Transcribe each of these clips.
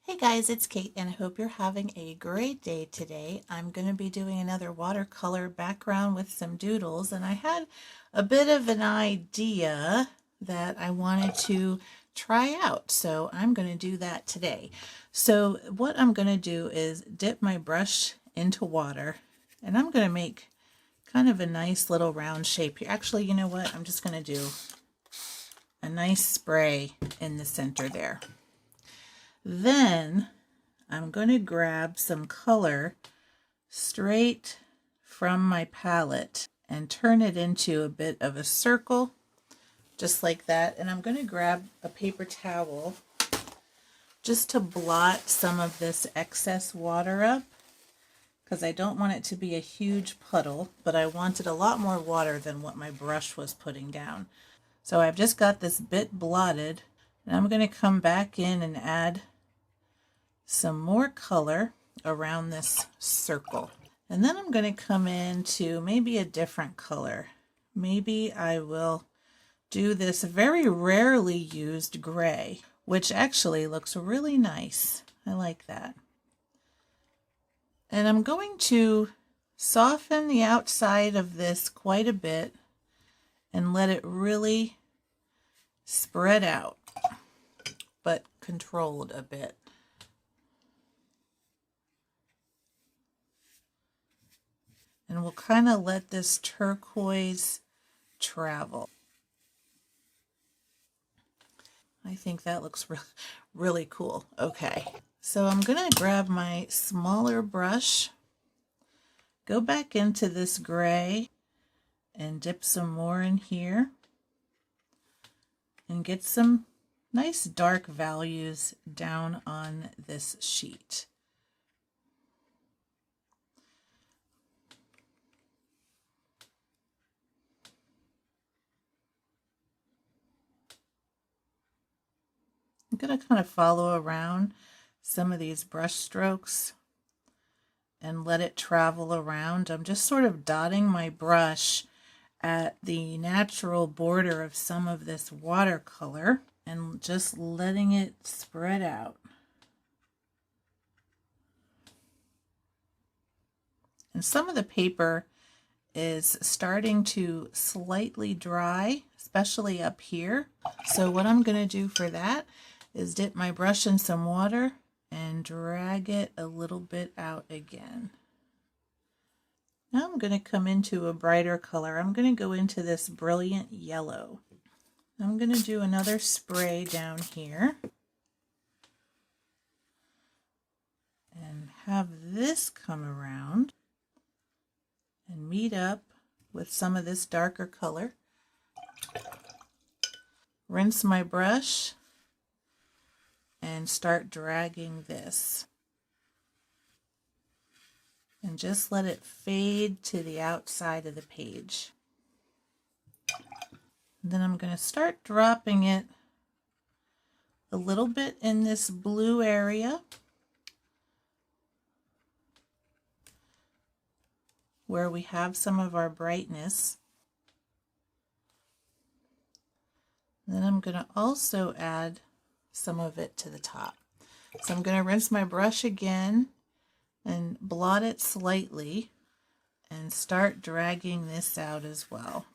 Hey guys, it's Kate and I hope you're having a great day today. I'm going to be doing another watercolor background with some doodles, and I had a bit of an idea that I wanted to try out, so I'm going to do that today. So what I'm going to do is dip my brush into water, and I'm going to make kind of a nice little round shape here. Actually, you know what? I'm just going to do a nice spray in the center there. Then I'm going to grab some color straight from my palette and turn it into a bit of a circle, just like that. And I'm going to grab a paper towel just to blot some of this excess water up, because I don't want it to be a huge puddle, but I wanted a lot more water than what my brush was putting down. So I've just got this bit blotted, and I'm going to come back in and add some more color around this circle. And then I'm going to come into maybe a different color. Maybe I will do this very rarely used gray, which actually looks really nice. I like that. And I'm going to soften the outside of this quite a bit and let it really spread out, but controlled a bit. And we'll kind of let this turquoise travel. I think that looks really cool. Okay, so I'm going to grab my smaller brush, go back into this gray, and dip some more in here, and get some nice dark values down on this sheet. I'm going to kind of follow around some of these brush strokes and let it travel around. I'm just sort of dotting my brush at the natural border of some of this watercolor and just letting it spread out. And some of the paper is starting to slightly dry, especially up here. So what I'm going to do for that is dip my brush in some water and drag it a little bit out again. Now I'm going to come into a brighter color. I'm going to go into this brilliant yellow. I'm going to do another spray down here and have this come around and meet up with some of this darker color. Rinse my brush and start dragging this. And just let it fade to the outside of the page. Then I'm going to start dropping it a little bit in this blue area where we have some of our brightness. Then I'm going to also add some of it to the top. So I'm going to rinse my brush again and blot it slightly and start dragging this out as well.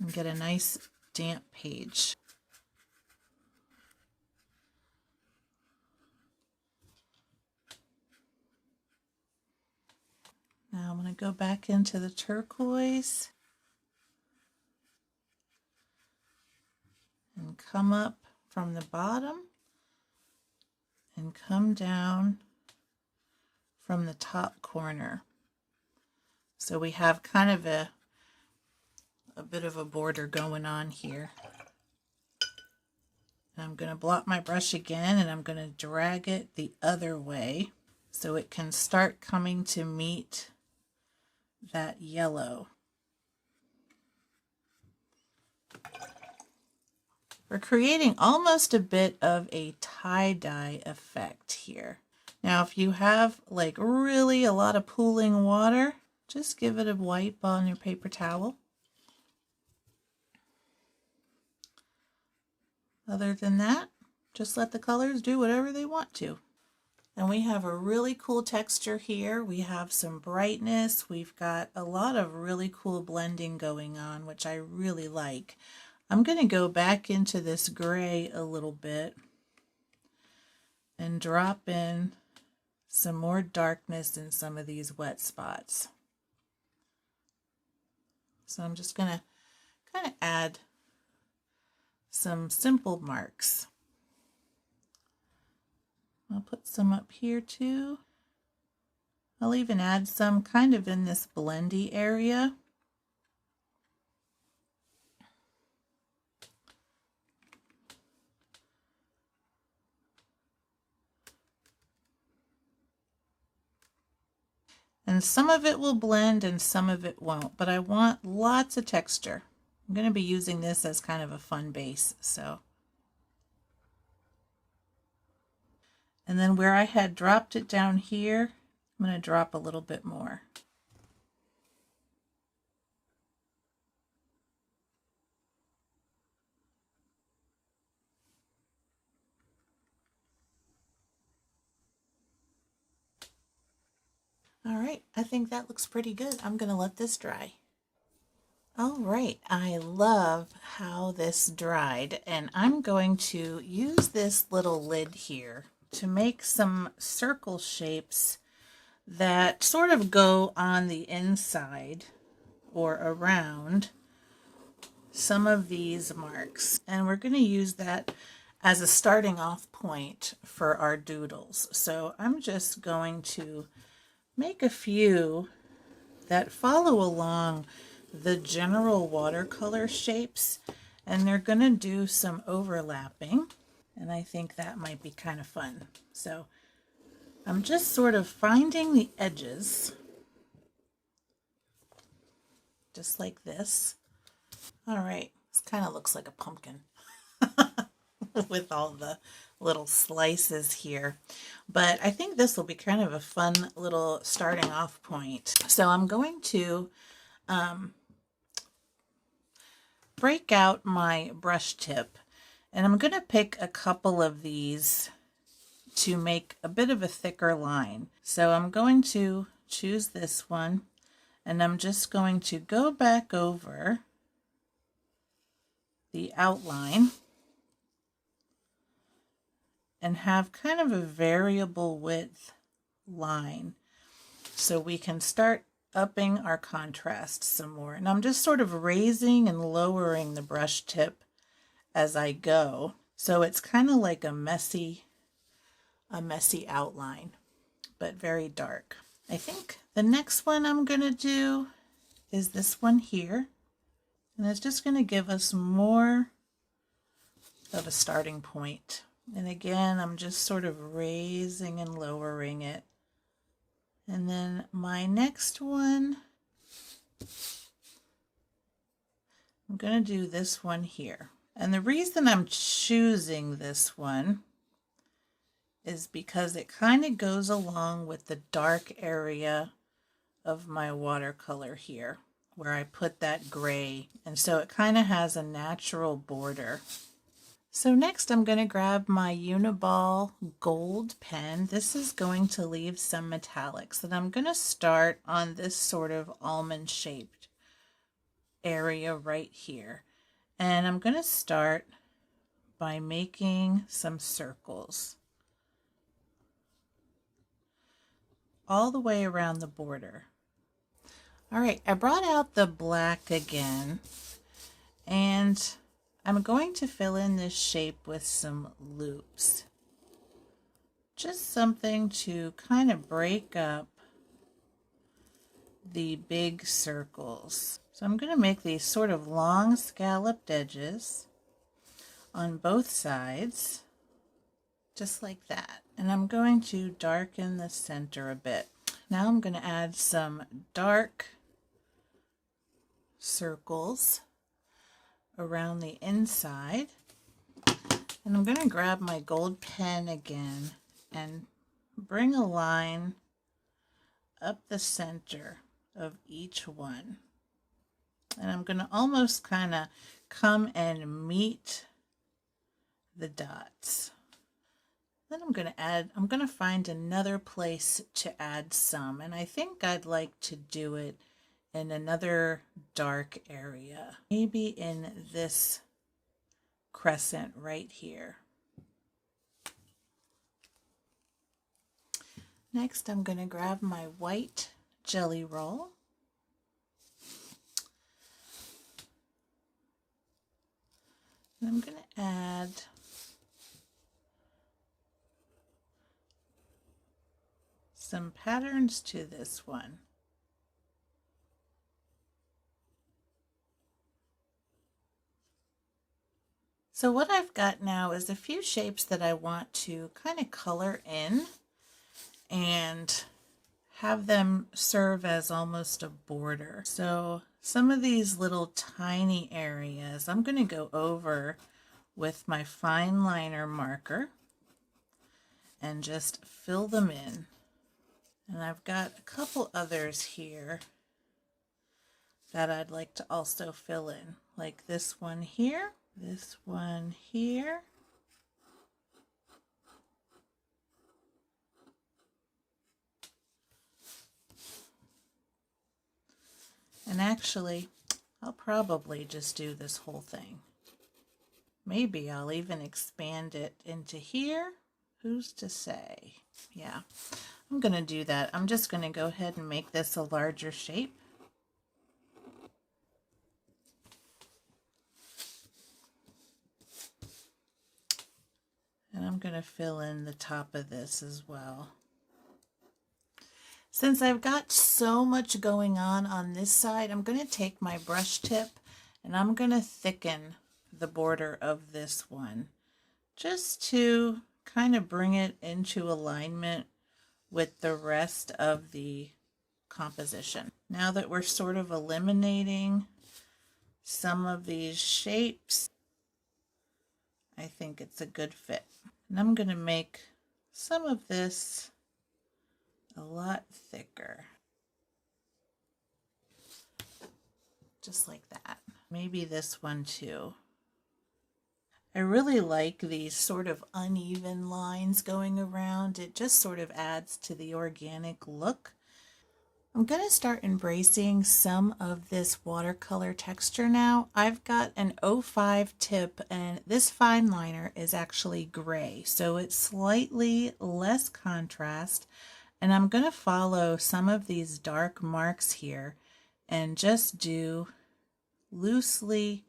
And get a nice damp page. Now I'm going to go back into the turquoise and come up from the bottom and come down from the top corner. So we have kind of a bit of a border going on here. And I'm going to blot my brush again, and I'm going to drag it the other way so it can start coming to meet that yellow. We're creating almost a bit of a tie-dye effect here. Now, if you have like really a lot of pooling water, just give it a wipe on your paper towel. Other than that, just let the colors do whatever they want to. And we have a really cool texture here. We have some brightness. We've got a lot of really cool blending going on, which I really like. I'm going to go back into this gray a little bit and drop in some more darkness in some of these wet spots. So I'm just going to kind of add some simple marks. I'll put some up here too. I'll even add some kind of in this blendy area. And some of it will blend and some of it won't, but I want lots of texture. I'm going to be using this as kind of a fun base, so. And then where I had dropped it down here, I'm going to drop a little bit more. All right, I think that looks pretty good. I'm going to let this dry. All right, I love how this dried, and I'm going to use this little lid here to make some circle shapes that sort of go on the inside or around some of these marks. And we're going to use that as a starting off point for our doodles. So I'm just going to make a few that follow along the general watercolor shapes, and they're going to do some overlapping, and I think that might be kind of fun. So I'm just sort of finding the edges, just like this. All right, this kind of looks like a pumpkin with all the little slices here, but I think this will be kind of a fun little starting off point. So I'm going to break out my brush tip, and I'm going to pick a couple of these to make a bit of a thicker line. So I'm going to choose this one, and I'm just going to go back over the outline and have kind of a variable width line so we can start upping our contrast some more. And I'm just sort of raising and lowering the brush tip as I go. So it's kind of like a messy outline, but very dark. I think the next one I'm going to do is this one here. And it's just going to give us more of a starting point. And again, I'm just sort of raising and lowering it. And then my next one, I'm going to do this one here. And the reason I'm choosing this one is because it kind of goes along with the dark area of my watercolor here, where I put that gray. And so it kind of has a natural border. So next I'm going to grab my Uniball gold pen. This is going to leave some metallics, and I'm going to start on this sort of almond shaped area right here. And I'm going to start by making some circles all the way around the border. All right, I brought out the black again, and I'm going to fill in this shape with some loops. Just something to kind of break up the big circles. So I'm going to make these sort of long scalloped edges on both sides, just like that. And I'm going to darken the center a bit. Now I'm going to add some dark circles around the inside, and I'm going to grab my gold pen again and bring a line up the center of each one, and I'm going to almost kind of come and meet the dots. then I'm going to find another place to add some, and I think I'd like to do it in another dark area, maybe in this crescent right here. Next, I'm going to grab my white jelly roll. And I'm going to add some patterns to this one. So what I've got now is a few shapes that I want to kind of color in and have them serve as almost a border. So some of these little tiny areas I'm going to go over with my fine liner marker and just fill them in. And I've got a couple others here that I'd like to also fill in, like this one here, this one here, and actually I'll probably just do this whole thing. Maybe I'll even expand it into here. Who's to say? Yeah, I'm going to do that. I'm just going to go ahead and make this a larger shape. And I'm going to fill in the top of this as well. Since I've got so much going on this side, I'm going to take my brush tip and I'm going to thicken the border of this one just to kind of bring it into alignment with the rest of the composition. Now that we're sort of eliminating some of these shapes, I think it's a good fit. And I'm going to make some of this a lot thicker. Just like that. Maybe this one too. I really like these sort of uneven lines going around. It just sort of adds to the organic look. I'm going to start embracing some of this watercolor texture now. I've got an 05 tip and this fine liner is actually gray, so it's slightly less contrast. And I'm going to follow some of these dark marks here and just do loosely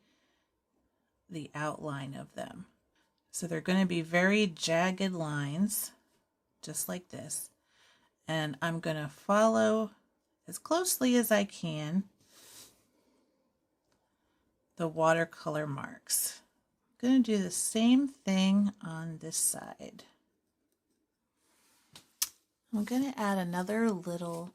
the outline of them. So they're going to be very jagged lines, just like this. And I'm going to follow as closely as I can the watercolor marks. I'm going to do the same thing on this side. I'm going to add another little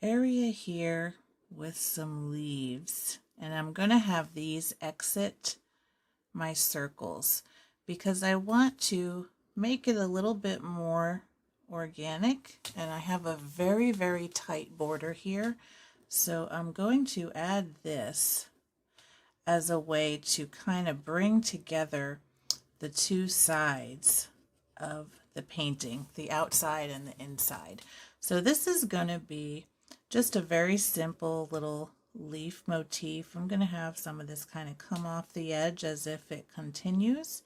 area here with some leaves, and I'm going to have these exit my circles because I want to make it a little bit more organic, and I have a very, very tight border here, so I'm going to add this as a way to kind of bring together the two sides of the painting, the outside and the inside. So this is going to be just a very simple little leaf motif. I'm going to have some of this kind of come off the edge as if it continues.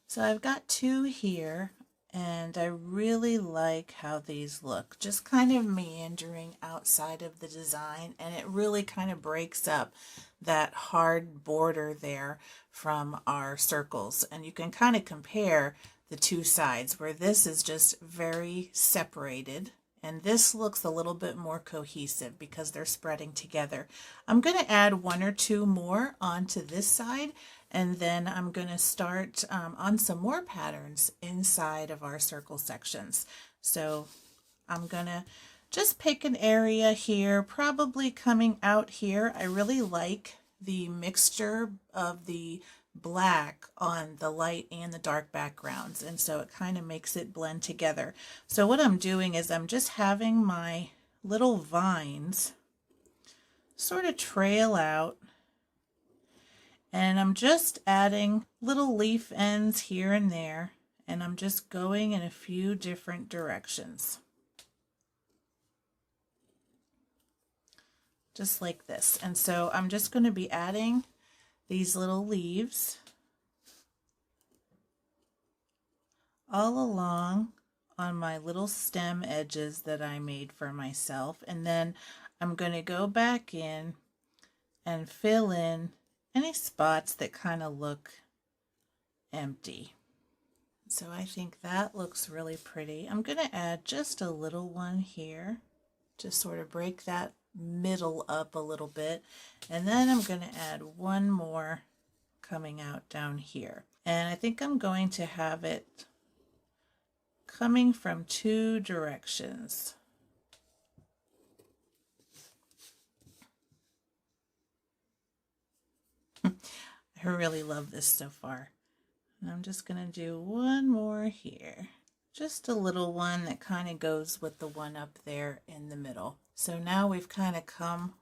So I've got two here, and I really like how these look, just kind of meandering outside of the design, and it really kind of breaks up that hard border there from our circles. And you can kind of compare the two sides where this is just very separated and this looks a little bit more cohesive because they're spreading together. I'm going to add one or two more onto this side, and then I'm going to start on some more patterns inside of our circle sections. So I'm going to just pick an area here, probably coming out here. I really like the mixture of the black on the light and the dark backgrounds, and so it kind of makes it blend together. So what I'm doing is I'm just having my little vines sort of trail out, And I'm just adding little leaf ends here and there, and I'm just going in a few different directions. Just like this. And so I'm just going to be adding these little leaves all along on my little stem edges that I made for myself. And then I'm going to go back in and fill in any spots that kind of look empty. So I think that looks really pretty. I'm going to add just a little one here to sort of break that middle up a little bit. And then I'm going to add one more coming out down here. And I think I'm going to have it coming from two directions. I really love this so far. And I'm just going to do one more here. Just a little one that kind of goes with the one up there in the middle. So now we've kind of come,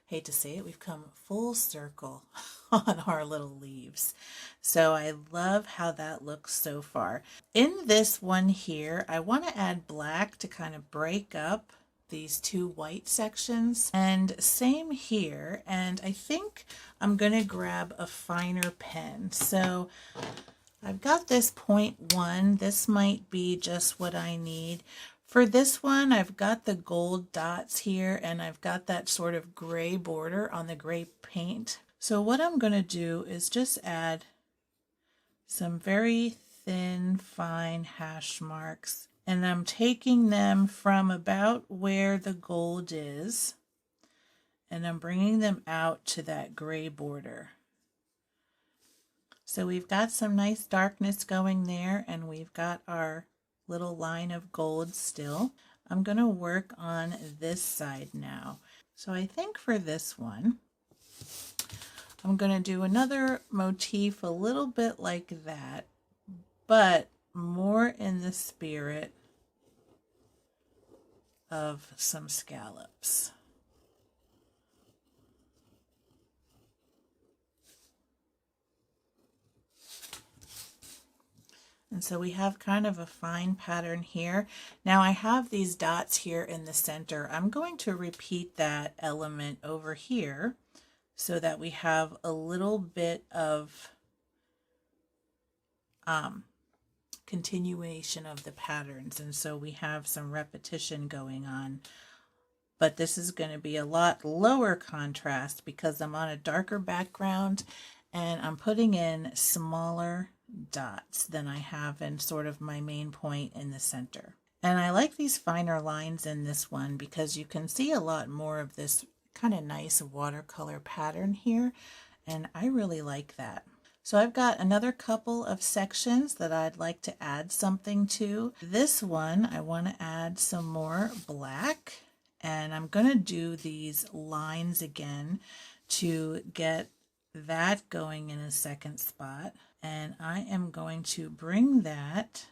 hate to say it, we've come full circle on our little leaves. So I love how that looks so far. In this one here, I want to add black to kind of break up these two white sections, and same here. And I think I'm going to grab a finer pen. So I've got this 0.1. This might be just what I need. For this one, I've got the gold dots here, and I've got that sort of gray border on the gray paint. So what I'm going to do is just add some very thin, fine hash marks, and I'm taking them from about where the gold is, and I'm bringing them out to that gray border. So we've got some nice darkness going there, and we've got our little line of gold still. I'm going to work on this side now. So I think for this one, I'm going to do another motif a little bit like that, but more in the spirit of some scallops. And so we have kind of a fine pattern here. Now I have these dots here in the center. I'm going to repeat that element over here so that we have a little bit of continuation of the patterns. And so we have some repetition going on. But this is going to be a lot lower contrast because I'm on a darker background and I'm putting in smaller dots than I have in sort of my main point in the center. And I like these finer lines in this one because you can see a lot more of this kind of nice watercolor pattern here, and I really like that. So I've got another couple of sections that I'd like to add something to. This one I want to add some more black, and I'm going to do these lines again to get that going in a second spot. And I am going to bring that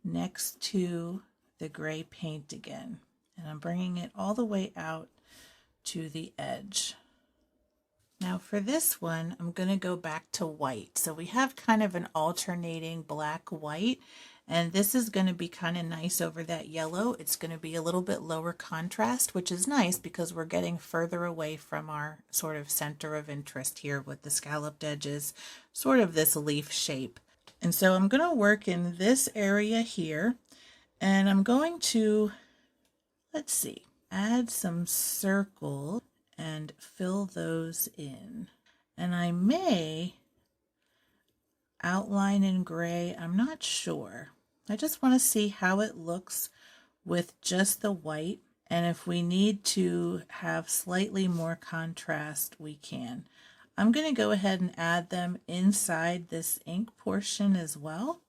next to the gray paint again. And I'm bringing it all the way out to the edge. Now for this one, I'm going to go back to white. So we have kind of an alternating black-white, and this is going to be kind of nice over that yellow. It's going to be a little bit lower contrast, which is nice because we're getting further away from our sort of center of interest here with the scalloped edges, sort of this leaf shape. And so I'm going to work in this area here, and I'm going to, let's see, add some circles and fill those in. And I may outline in gray, I'm not sure. I just want to see how it looks with just the white, and if we need to have slightly more contrast, we can. I'm going to go ahead and add them inside this ink portion as well,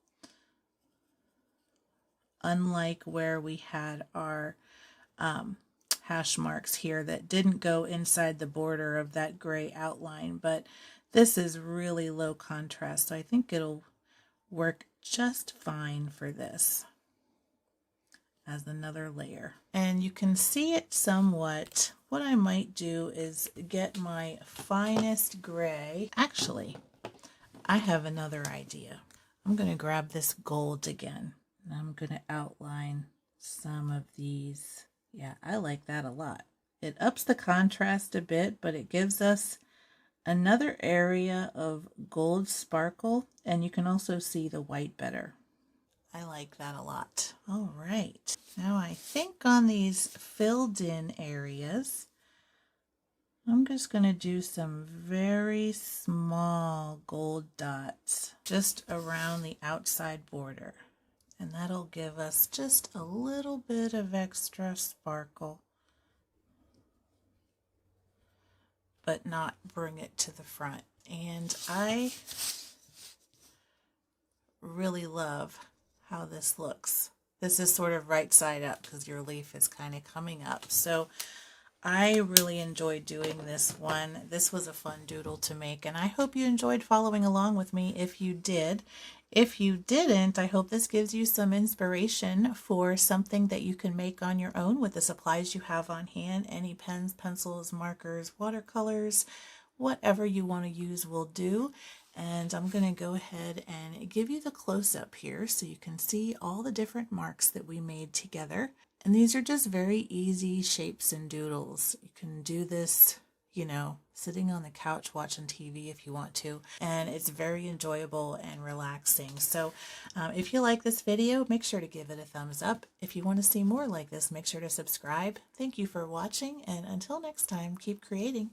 unlike where we had our hash marks here that didn't go inside the border of that gray outline, but this is really low contrast, so I think it'll work just fine for this. as another layer. And you can see it somewhat. What I might do is get my finest gray. Actually, I have another idea. I'm going to grab this gold again, and I'm going to outline some of these. Yeah, I like that a lot. It ups the contrast a bit, but it gives us another area of gold sparkle, and you can also see the white better. I like that a lot. All right, now I think on these filled in areas, I'm just going to do some very small gold dots just around the outside border. And that'll give us just a little bit of extra sparkle, but not bring it to the front. And I really love how this looks. This is sort of right side up because your leaf is kind of coming up. So I really enjoyed doing this one. This was a fun doodle to make, and I hope you enjoyed following along with me if you did. If you didn't, I hope this gives you some inspiration for something that you can make on your own with the supplies you have on hand. Any pens, pencils, markers, watercolors, whatever you want to use will do. And I'm going to go ahead and give you the close-up here so you can see all the different marks that we made together. And these are just very easy shapes and doodles. You can do this, you know, sitting on the couch watching TV if you want to. And it's very enjoyable and relaxing. So if you like this video, make sure to give it a thumbs up. If you want to see more like this, make sure to subscribe. Thank you for watching. And until next time, keep creating.